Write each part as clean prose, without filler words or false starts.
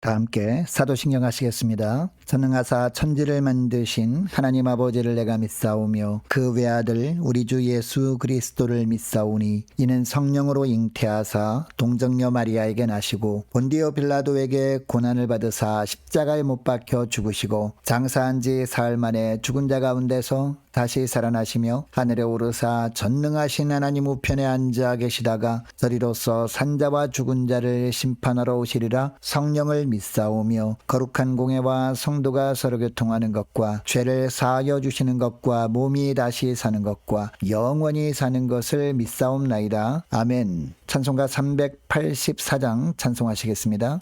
다 함께 사도신경 하시겠습니다. 전능하사 천지를 만드신 하나님 아버지를 내가 믿사오며 그 외아들 우리 주 예수 그리스도를 믿사오니 이는 성령으로 잉태하사 동정녀 마리아에게 나시고 본디오 빌라도에게 고난을 받으사 십자가에 못 박혀 죽으시고 장사한 지 사흘 만에 죽은 자 가운데서 다시 살아나시며 하늘에 오르사 전능하신 하나님 우편에 앉아 계시다가 저리로서 산자와 죽은 자를 심판하러 오시리라. 성령을 믿사오며 거룩한 공회와 성도가 서로 교통하는 것과 죄를 사하여 주시는 것과 몸이 다시 사는 것과 영원히 사는 것을 믿사옵나이다. 아멘. 찬송가 384장 찬송하시겠습니다.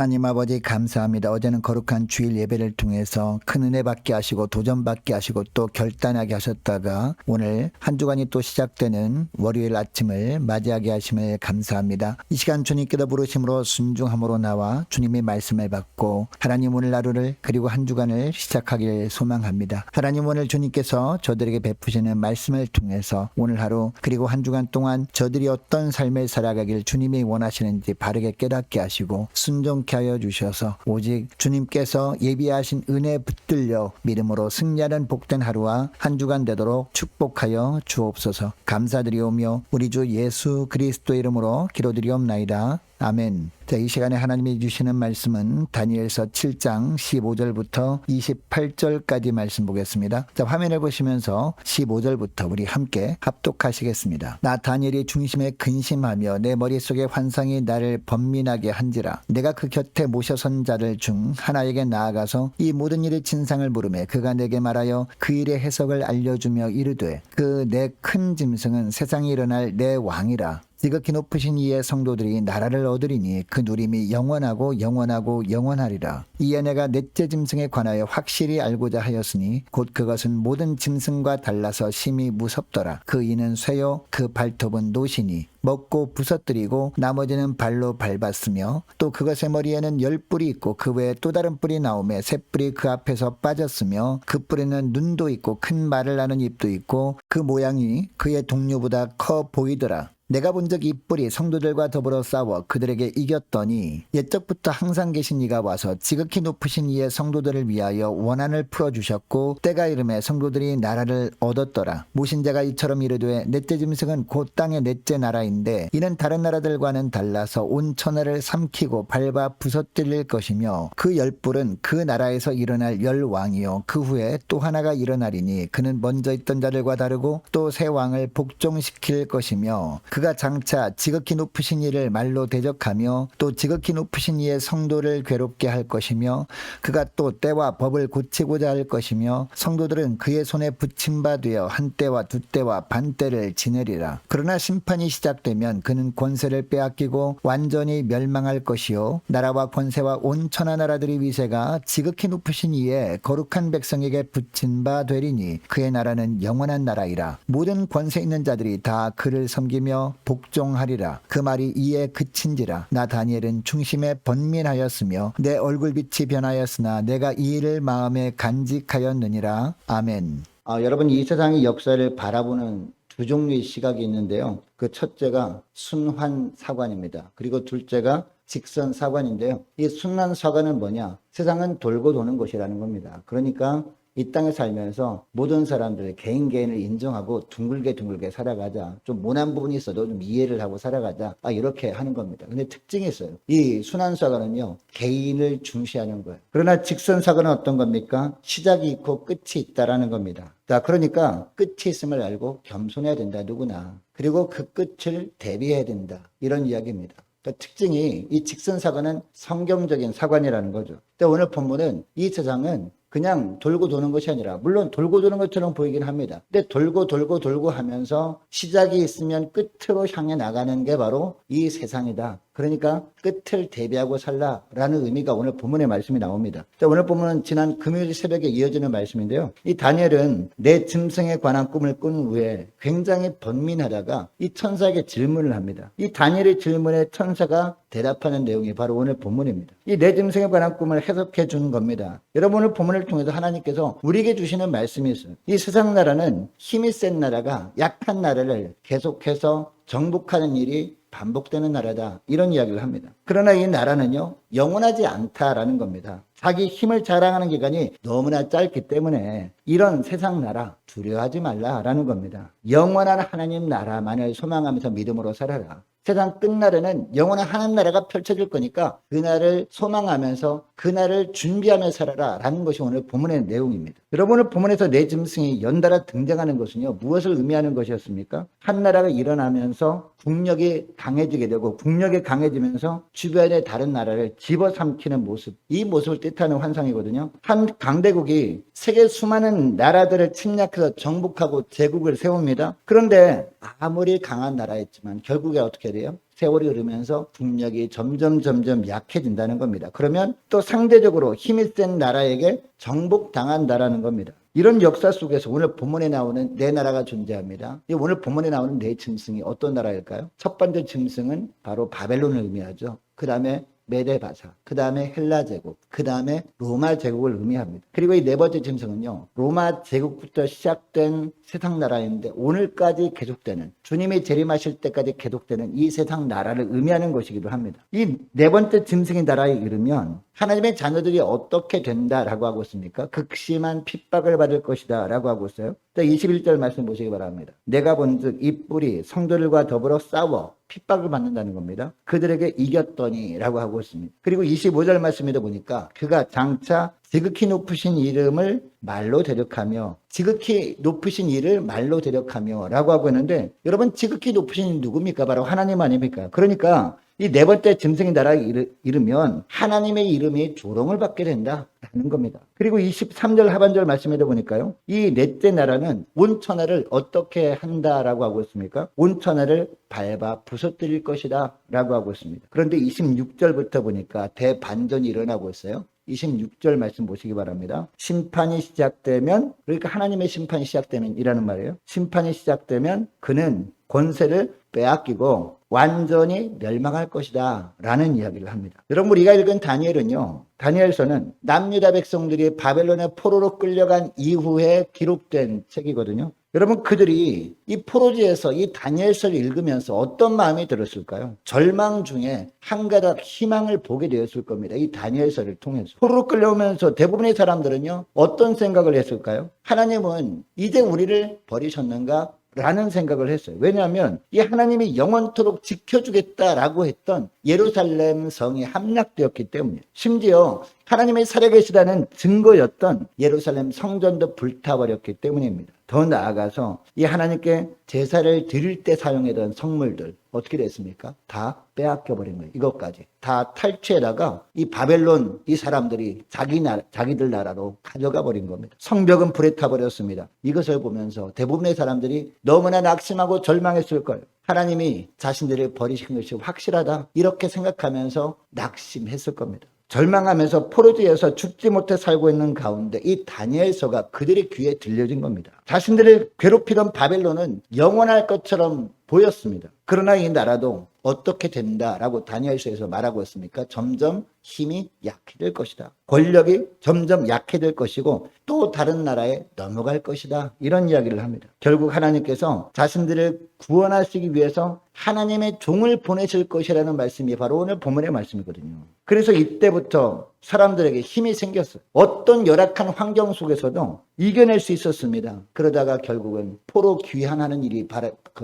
하나님 아버지 감사합니다. 어제는 거룩한 주일 예배를 통해서 큰 은혜 받게 하시고 도전 받게 하시고 또 결단하게 하셨다가 오늘 한 주간이 또 시작되는 월요일 아침을 맞이하게 하심을 감사합니다. 이 시간 주님께서 부르심으로 순종함으로 나와 주님의 말씀을 받고 하나님 오늘 하루를 그리고 한 주간을 시작하길 소망합니다. 하나님 오늘 주님께서 저들에게 베푸시는 말씀을 통해서 오늘 하루 그리고 한 주간 동안 저들이 어떤 삶을 살아가길 주님이 원하시는지 바르게 깨닫게 하시고 순종케 하여 주셔서 오직 주님께서 예비하신 은혜에 붙들려 믿음으로 승리하는 복된 하루와 한 주간 되도록 축복하여 주옵소서. 감사드리오며 우리 주 예수 그리스도의 이름으로 기도드리옵나이다. 아멘. 자, 이 시간에 하나님이 주시는 말씀은 다니엘서 7장 15절부터 28절까지 말씀 보겠습니다. 자, 화면을 보시면서 15절부터 우리 함께 합독하시겠습니다. 나 다니엘이 중심에 근심하며 내 머릿속에 환상이 나를 번민하게 한지라. 내가 그 곁에 모셔선 자들 중 하나에게 나아가서 이 모든 일의 진상을 물으매 그가 내게 말하여 그 일의 해석을 알려주며 이르되 그 내 큰 짐승은 세상에 일어날 내 왕이라. 지극히 높으신 이의 성도들이 나라를 얻으리니 그 누림이 영원하고 영원하고 영원하리라. 이에 내가 넷째 짐승에 관하여 확실히 알고자 하였으니 곧 그것은 모든 짐승과 달라서 심히 무섭더라. 그 이는 쇠요 그 발톱은 노시니 먹고 부서뜨리고 나머지는 발로 밟았으며 또 그것의 머리에는 10뿔이 있고 그 외에 또 다른 뿔이 나오매 새 뿔이 그 앞에서 빠졌으며 그 뿔에는 눈도 있고 큰 말을 하는 입도 있고 그 모양이 그의 동료보다 커 보이더라. 내가 본 적 이 뿔이 성도들과 더불어 싸워 그들에게 이겼더니 옛적부터 항상 계신 이가 와서 지극히 높으신 이의 성도들을 위하여 원한을 풀어주셨고 때가 이름에 성도들이 나라를 얻었더라. 모신자가 이처럼 이르되 넷째 짐승은 곧 땅의 넷째 나라인데 이는 다른 나라들과는 달라서 온 천하를 삼키고 밟아 부서뜨릴 것이며 그 열 뿔은 그 나라에서 일어날 열 왕이요 그 후에 또 하나가 일어나리니 그는 먼저 있던 자들과 다르고 또 새 왕을 복종시킬 것이며 그가 장차 지극히 높으신 이를 말로 대적하며 또 지극히 높으신 이의 성도를 괴롭게 할 것이며 그가 또 때와 법을 고치고자 할 것이며 성도들은 그의 손에 붙임 바 되어 한 때와 두 때와 반 때를 지내리라. 그러나 심판이 시작되면 그는 권세를 빼앗기고 완전히 멸망할 것이요 나라와 권세와 온 천하 나라들의 위세가 지극히 높으신 이의 거룩한 백성에게 붙인 바 되리니 그의 나라는 영원한 나라이라. 모든 권세 있는 자들이 다 그를 섬기며 복종하리라. 그 말이 이에 그친지라. 나 다니엘은 중심에 번민하였으며 내 얼굴빛이 변하였으나 내가 이 일을 마음에 간직하였느니라. 아멘. 여러분, 이 세상의 역사를 바라보는 두 종류의 시각이 있는데요. 그 첫째가 순환 사관입니다. 그리고 둘째가 직선 사관인데요. 이 순환 사관은 뭐냐? 세상은 돌고 도는 것이라는 겁니다. 그러니까 이 땅에 살면서 모든 사람들 개인을 인정하고 둥글게 살아가자. 좀 모난 부분이 있어도 좀 이해를 하고 살아가자. 이렇게 하는 겁니다. 근데 특징이 있어요. 이 순환사관은요, 개인을 중시하는 거예요. 그러나 직선사관은 어떤 겁니까? 시작이 있고 끝이 있다라는 겁니다. 자, 그러니까 끝이 있음을 알고 겸손해야 된다, 누구나. 그리고 그 끝을 대비해야 된다. 이런 이야기입니다. 그러니까 특징이 이 직선사관은 성경적인 사관이라는 거죠. 근데 오늘 본문은 이 세상은 그냥 돌고 도는 것이 아니라, 물론 돌고 도는 것처럼 보이긴 합니다. 근데 돌고 하면서 시작이 있으면 끝으로 향해 나가는 게 바로 이 세상이다. 그러니까 끝을 대비하고 살라라는 의미가 오늘 본문의 말씀이 나옵니다. 오늘 본문은 지난 금요일 새벽에 이어지는 말씀인데요. 이 다니엘은 내 짐승에 관한 꿈을 꾼 후에 굉장히 번민하다가 이 천사에게 질문을 합니다. 이 다니엘의 질문에 천사가 대답하는 내용이 바로 오늘 본문입니다. 이 내 짐승에 관한 꿈을 해석해 주는 겁니다. 여러분, 오늘 본문을 통해서 하나님께서 우리에게 주시는 말씀이 있어요. 이 세상 나라는 힘이 센 나라가 약한 나라를 계속해서 정복하는 일이 반복되는 나라다, 이런 이야기를 합니다. 그러나 이 나라는요, 영원하지 않다라는 겁니다. 자기 힘을 자랑하는 기간이 너무나 짧기 때문에 이런 세상 나라 두려워하지 말라라는 겁니다. 영원한 하나님 나라만을 소망하면서 믿음으로 살아라. 세상 끝날에는 영원한 하나님 나라가 펼쳐질 거니까 그날을 소망하면서 그날을 준비하며 살아라 라는 것이 오늘 본문의 내용입니다. 여러분, 오늘 본문에서 내 짐승이 연달아 등장하는 것은요, 무엇을 의미하는 것이었습니까? 한 나라가 일어나면서 국력이 강해지게 되고 국력이 강해지면서 주변의 다른 나라를 집어삼키는 모습, 이 모습을 뜻하는 환상이거든요. 한 강대국이 세계 수많은 나라들을 침략해서 정복하고 제국을 세웁니다. 그런데 아무리 강한 나라였지만 결국에 어떻게 돼요? 세월이 흐르면서 국력이 점점 약해진다는 겁니다. 그러면 또 상대적으로 힘이 센 나라에게 정복당한다라는 겁니다. 이런 역사 속에서 오늘 본문에 나오는 네 나라가 존재합니다. 오늘 본문에 나오는 네 짐승이 어떤 나라일까요? 첫 번째 짐승은 바로 바벨론을 의미하죠. 그 다음에 메데바사, 그 다음에 헬라 제국, 그 다음에 로마 제국을 의미합니다. 그리고 이 네 번째 짐승은요, 로마 제국부터 시작된 세상 나라인데 오늘까지 계속되는, 주님이 재림하실 때까지 계속되는 이 세상 나라를 의미하는 것이기도 합니다. 이 네 번째 짐승의 나라에 이르면 하나님의 자녀들이 어떻게 된다라고 하고 있습니까? 극심한 핍박을 받을 것이다 라고 하고 있어요. 21절 말씀 보시기 바랍니다. 내가 본즉 이 뿔이 성도들과 더불어 싸워 핍박을 받는다는 겁니다. 그들에게 이겼더니 라고 하고 있습니다. 그리고 25절 말씀에도 보니까 그가 장차 지극히 높으신 이름을 말로 대적하며, 지극히 높으신 이를 말로 대적하며 라고 하고 있는데, 여러분, 지극히 높으신 이 누굽니까? 바로 하나님 아닙니까? 그러니까 이 네 번째 짐승의 나라에 이르면 하나님의 이름이 조롱을 받게 된다라는 겁니다. 그리고 23절 하반절 말씀에도 보니까요, 이 넷째 나라는 온 천하를 어떻게 한다라고 하고 있습니까? 온 천하를 밟아 부서뜨릴 것이다 라고 하고 있습니다. 그런데 26절부터 보니까 대반전이 일어나고 있어요. 26절 말씀 보시기 바랍니다. 심판이 시작되면, 그러니까 하나님의 심판이 시작되면 이라는 말이에요. 심판이 시작되면 그는 권세를 빼앗기고 완전히 멸망할 것이다 라는 이야기를 합니다. 여러분, 우리가 읽은 다니엘은요, 다니엘서는 남유다 백성들이 바벨론의 포로로 끌려간 이후에 기록된 책이거든요. 여러분, 그들이 이 포로지에서 이 다니엘서를 읽으면서 어떤 마음이 들었을까요? 절망 중에 한 가닥 희망을 보게 되었을 겁니다. 이 다니엘서를 통해서. 포로로 끌려오면서 대부분의 사람들은요, 어떤 생각을 했을까요? 하나님은 이제 우리를 버리셨는가? 라는 생각을 했어요. 왜냐하면 이 하나님이 영원토록 지켜주겠다라고 했던 예루살렘 성이 함락되었기 때문이에요. 심지어 하나님의 살아계시다는 증거였던 예루살렘 성전도 불타버렸기 때문입니다. 더 나아가서 이 하나님께 제사를 드릴 때 사용했던 성물들 어떻게 됐습니까? 다 빼앗겨버린 거예요. 이것까지 다 탈취해다가 이 바벨론 이 사람들이 자기들 나라로 가져가 버린 겁니다. 성벽은 불에 타버렸습니다. 이것을 보면서 대부분의 사람들이 너무나 낙심하고 절망했을 거예요. 하나님이 자신들을 버리신 것이 확실하다 이렇게 생각하면서 낙심했을 겁니다. 절망하면서 포로지에서 죽지 못해 살고 있는 가운데 이 다니엘서가 그들의 귀에 들려진 겁니다. 자신들을 괴롭히던 바벨론은 영원할 것처럼 보였습니다. 그러나 이 나라도 어떻게 된다라고 다니엘서에서 말하고 있습니까? 점점 힘이 약해질 것이다. 권력이 점점 약해질 것이고 또 다른 나라에 넘어갈 것이다. 이런 이야기를 합니다. 결국 하나님께서 자신들을 구원하시기 위해서 하나님의 종을 보내실 것이라는 말씀이 바로 오늘 본문의 말씀이거든요. 그래서 이때부터 사람들에게 힘이 생겼어요. 어떤 열악한 환경 속에서도 이겨낼 수 있었습니다. 그러다가 결국은 포로 귀환하는 일이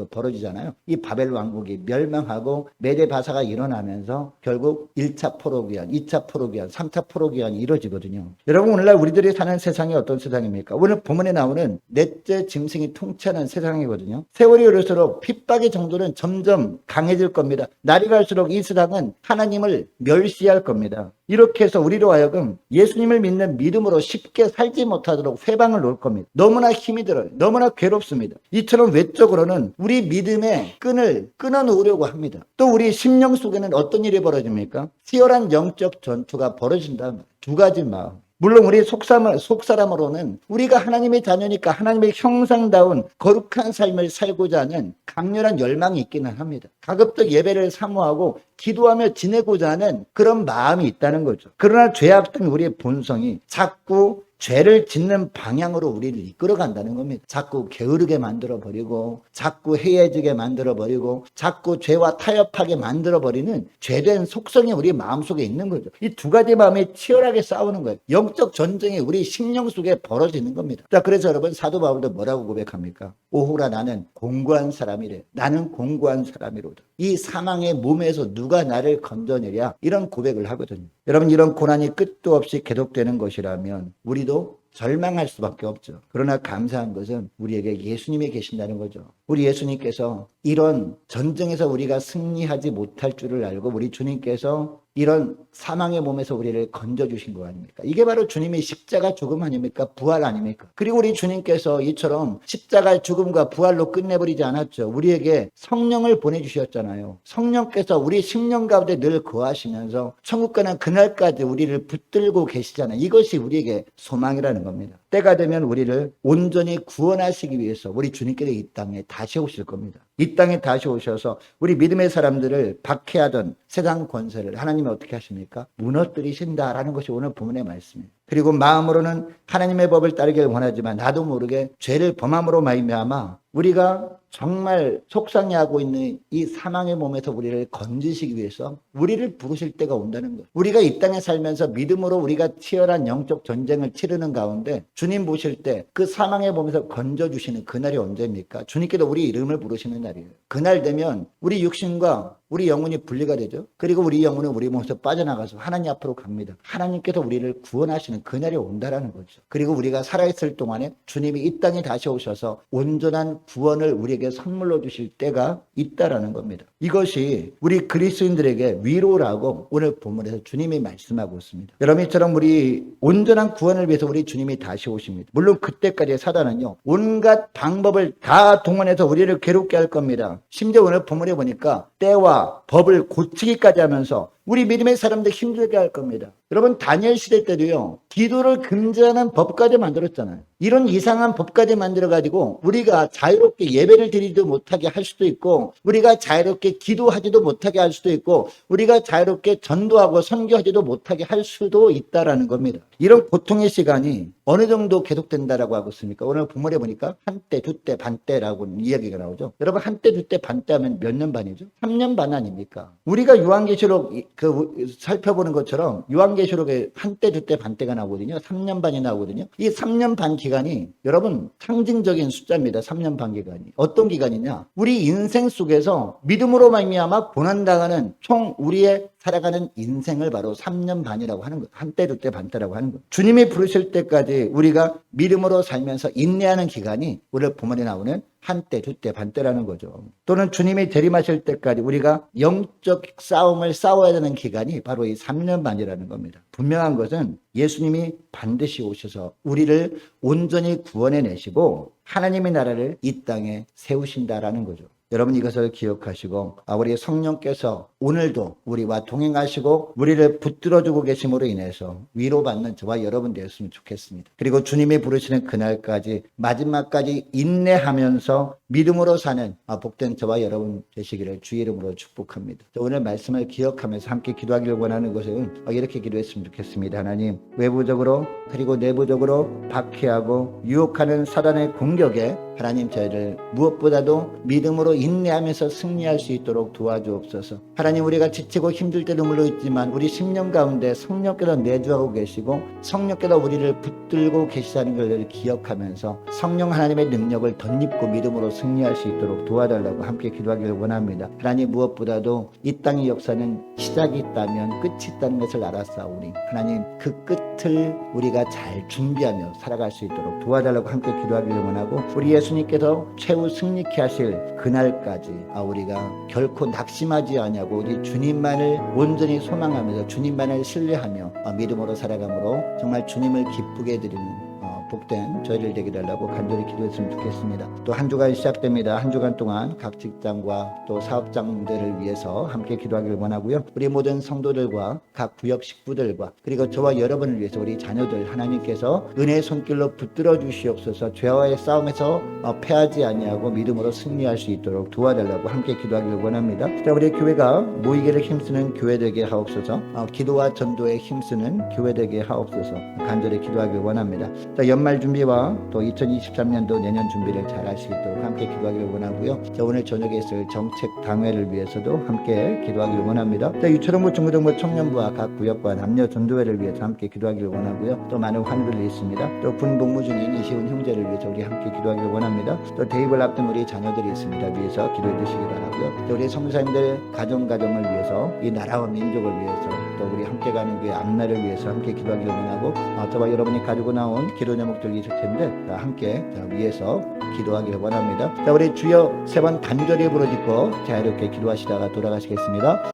벌어지잖아요. 이 바벨 왕국이 멸망하고 메데바사가 일어나면서 결국 1차 포로 귀환, 2차 포로 귀환, 3차 포로 귀환이 이루어지거든요. 여러분, 오늘날 우리들이 사는 세상이 어떤 세상입니까? 오늘 본문에 나오는 넷째 짐승이 통치하는 세상이거든요. 세월이 흐를수록 핍박의 정도는 점점 강해질 겁니다. 날이 갈수록 이 세상은 하나님을 멸시할 겁니다. 이렇게 해서 우리로 하여금 예수님을 믿는 믿음으로 쉽게 살지 못하도록 회방을 놓을 겁니다. 너무나 힘이 들어요. 너무나 괴롭습니다. 이처럼 외적으로는 우리 믿음의 끈을 끊어놓으려고 합니다. 또 우리 심령 속에는 어떤 일이 벌어집니까? 치열한 영적 전투가 벌어진다. 두 가지 마음. 물론 우리 속사람으로는 우리가 하나님의 자녀니까 하나님의 형상다운 거룩한 삶을 살고자 하는 강렬한 열망이 있기는 합니다. 가급적 예배를 사모하고 기도하며 지내고자 하는 그런 마음이 있다는 거죠. 그러나 죄악된 우리의 본성이 자꾸 죄를 짓는 방향으로 우리를 이끌어간다는 겁니다. 자꾸 게으르게 만들어버리고 자꾸 해해지게 만들어버리고 자꾸 죄와 타협하게 만들어버리는 죄된 속성이 우리 마음속에 있는 거죠. 이 두 가지 마음이 치열하게 싸우는 거예요. 영적 전쟁이 우리 심령 속에 벌어지는 겁니다. 자, 그래서 여러분 사도 바울도 뭐라고 고백합니까? 오호라 나는 공고한 사람이래. 나는 공고한 사람이로다. 이 사망의 몸에서 누가 나를 건져내랴 이런 고백을 하거든요. 여러분, 이런 고난이 끝도 없이 계속되는 것이라면 우리도 절망할 수밖에 없죠. 그러나 감사한 것은 우리에게 예수님이 계신다는 거죠. 우리 예수님께서 이런 전쟁에서 우리가 승리하지 못할 줄을 알고 우리 주님께서 이런 사망의 몸에서 우리를 건져주신 거 아닙니까? 이게 바로 주님의 십자가 죽음 아닙니까? 부활 아닙니까? 그리고 우리 주님께서 이처럼 십자가의 죽음과 부활로 끝내버리지 않았죠. 우리에게 성령을 보내주셨잖아요. 성령께서 우리 심령 가운데 늘 거하시면서 천국 가는 그날까지 우리를 붙들고 계시잖아요. 이것이 우리에게 소망이라는 겁니다. 때가 되면 우리를 온전히 구원하시기 위해서 우리 주님께서 이 땅에 다시 오실 겁니다. 이 땅에 다시 오셔서 우리 믿음의 사람들을 박해하던 세상 권세를 하나님이 어떻게 하십니까? 무너뜨리신다라는 것이 오늘 본문의 말씀입니다. 그리고 마음으로는 하나님의 법을 따르기를 원하지만 나도 모르게 죄를 범함으로 말미암아 우리가 정말 속상해하고 있는 이 사망의 몸에서 우리를 건지시기 위해서 우리를 부르실 때가 온다는 거예요. 우리가 이 땅에 살면서 믿음으로 우리가 치열한 영적 전쟁을 치르는 가운데 주님 보실 때 그 사망의 몸에서 건져주시는 그날이 언제입니까? 주님께도 우리 이름을 부르시는 날이에요. 그날 되면 우리 육신과 우리 영혼이 분리가 되죠. 그리고 우리 영혼은 우리 몸에서 빠져나가서 하나님 앞으로 갑니다. 하나님께서 우리를 구원하시는 그날이 온다라는 거죠. 그리고 우리가 살아있을 동안에 주님이 이 땅에 다시 오셔서 온전한 구원을 우리에게 선물로 주실 때가 있다라는 겁니다. 이것이 우리 그리스도인들에게 위로라고 오늘 본문에서 주님이 말씀하고 있습니다. 여러분처럼 우리 온전한 구원을 위해서 우리 주님이 다시 오십니다. 물론 그때까지 사단은요 온갖 방법을 다 동원해서 우리를 괴롭게 할 겁니다. 심지어 오늘 본문에 보니까 때와 법을 고치기까지 하면서 우리 믿음의 사람들 힘들게 할 겁니다. 여러분 다니엘 시대 때도요. 기도를 금지하는 법까지 만들었잖아요. 이런 이상한 법까지 만들어가지고 우리가 자유롭게 예배를 드리지도 못하게 할 수도 있고 우리가 자유롭게 기도하지도 못하게 할 수도 있고 우리가 자유롭게 전도하고 선교하지도 못하게 할 수도 있다라는 겁니다. 이런 고통의 시간이 어느 정도 계속된다라고 하고 있습니까? 오늘 본문에 보니까 한때, 두때, 반때라고 이야기가 나오죠. 여러분 한때, 두때, 반때 하면 몇 년 반이죠? 3년 반 아닙니까? 우리가 요한계시록 살펴보는 것처럼 요한계시록에 한때, 두때, 반때가 나오거든요. 3년 반이 나오거든요. 이 3년 반 기간이 여러분 상징적인 숫자입니다. 3년 반 기간이. 어떤 기간이냐? 우리 인생 속에서 믿음으로 말미암아 고난당하는 총 우리의 살아가는 인생을 바로 3년 반이라고 하는 거예요. 한때, 두때, 반때라고 하는 거예요. 주님이 부르실 때까지 우리가 믿음으로 살면서 인내하는 기간이 오늘 본문에 나오는 한때, 두때, 반때라는 거죠. 또는 주님이 재림하실 때까지 우리가 영적 싸움을 싸워야 되는 기간이 바로 이 3년 반이라는 겁니다. 분명한 것은 예수님이 반드시 오셔서 우리를 온전히 구원해내시고 하나님의 나라를 이 땅에 세우신다라는 거죠. 여러분 이것을 기억하시고 우리 성령께서 오늘도 우리와 동행하시고 우리를 붙들어주고 계심으로 인해서 위로받는 저와 여러분 되었으면 좋겠습니다. 그리고 주님이 부르시는 그날까지 마지막까지 인내하면서 믿음으로 사는 복된 저와 여러분 되시기를 주의 이름으로 축복합니다. 오늘 말씀을 기억하면서 함께 기도하기를 원하는 것은 이렇게 기도했으면 좋겠습니다. 하나님 외부적으로 그리고 내부적으로 박해하고 유혹하는 사단의 공격에 하나님 저희를 무엇보다도 믿음으로 인내하면서 승리할 수 있도록 도와주옵소서. 하나님 우리가 지치고 힘들 때도 물론 있지만 우리 심령 가운데 성령께서 내주하고 계시고 성령께서 우리를 붙들고 계시다는 것을 기억하면서 성령 하나님의 능력을 덧입고 믿음으로 승리할 수 있도록 도와달라고 함께 기도하기를 원합니다. 하나님 무엇보다도 이 땅의 역사는 시작이 있다면 끝이 있다는 것을 알았사오니 하나님 그 끝을 우리가 잘 준비하며 살아갈 수 있도록 도와달라고 함께 기도하기를 원하고 우리 예수님께서 최후 승리케 하실 그날까지 우리가 결코 낙심하지 아니하고 우리 주님만을 온전히 소망하면서 주님만을 신뢰하며 믿음으로 살아감으로 정말 주님을 기쁘게 드리는 복된 저희를 되게 달라고 간절히 기도했으면 좋겠습니다. 또 한 주간 시작됩니다. 한 주간 동안 각 직장과 또 사업장들을 위해서 함께 기도하기를 원하고요. 우리 모든 성도들과 각 구역 식구들과 그리고 저와 여러분을 위해서 우리 자녀들 하나님께서 은혜의 손길로 붙들어 주시옵소서. 죄와의 싸움에서 패하지 아니하고 믿음으로 승리할 수 있도록 도와달라고 함께 기도하기를 원합니다. 자, 우리 교회가 모이기를 힘쓰는 교회 되게 하옵소서. 기도와 전도에 힘쓰는 교회 되게 하옵소서. 간절히 기도하기를 원합니다. 자, 연말 준비와 또 2023년도 내년 준비를 잘 할 수 있도록 함께 기도하기를 원하고요. 자, 오늘 저녁에 있을 정책 당회를 위해서도 함께 기도하기를 원합니다. 자, 유초등부, 중고등부, 청년부와 각 구역과 남녀 전도회를 위해서 함께 기도하기를 원하고요. 또 많은 환우들이 있습니다. 또 군 복무 중인 이시훈 형제를 위해서 우리 함께 기도하기를 원합니다. 또 대입을 앞둔 우리 자녀들이 있습니다. 위해서 기도해 주시기 바라고요. 또 우리 선교사님들 가정을 위해서 이 나라와 민족을 위해서 또 우리 함께 가는 그 앞날을 위해서 함께 기도하기를 원하고 저와 여러분이 가지고 나온 기도 제목들이 있을 텐데 함께 위해서 기도하기를 원합니다. 자, 우리 주여 세 번 간절히 부르짖고 자유롭게 기도하시다가 돌아가시겠습니다.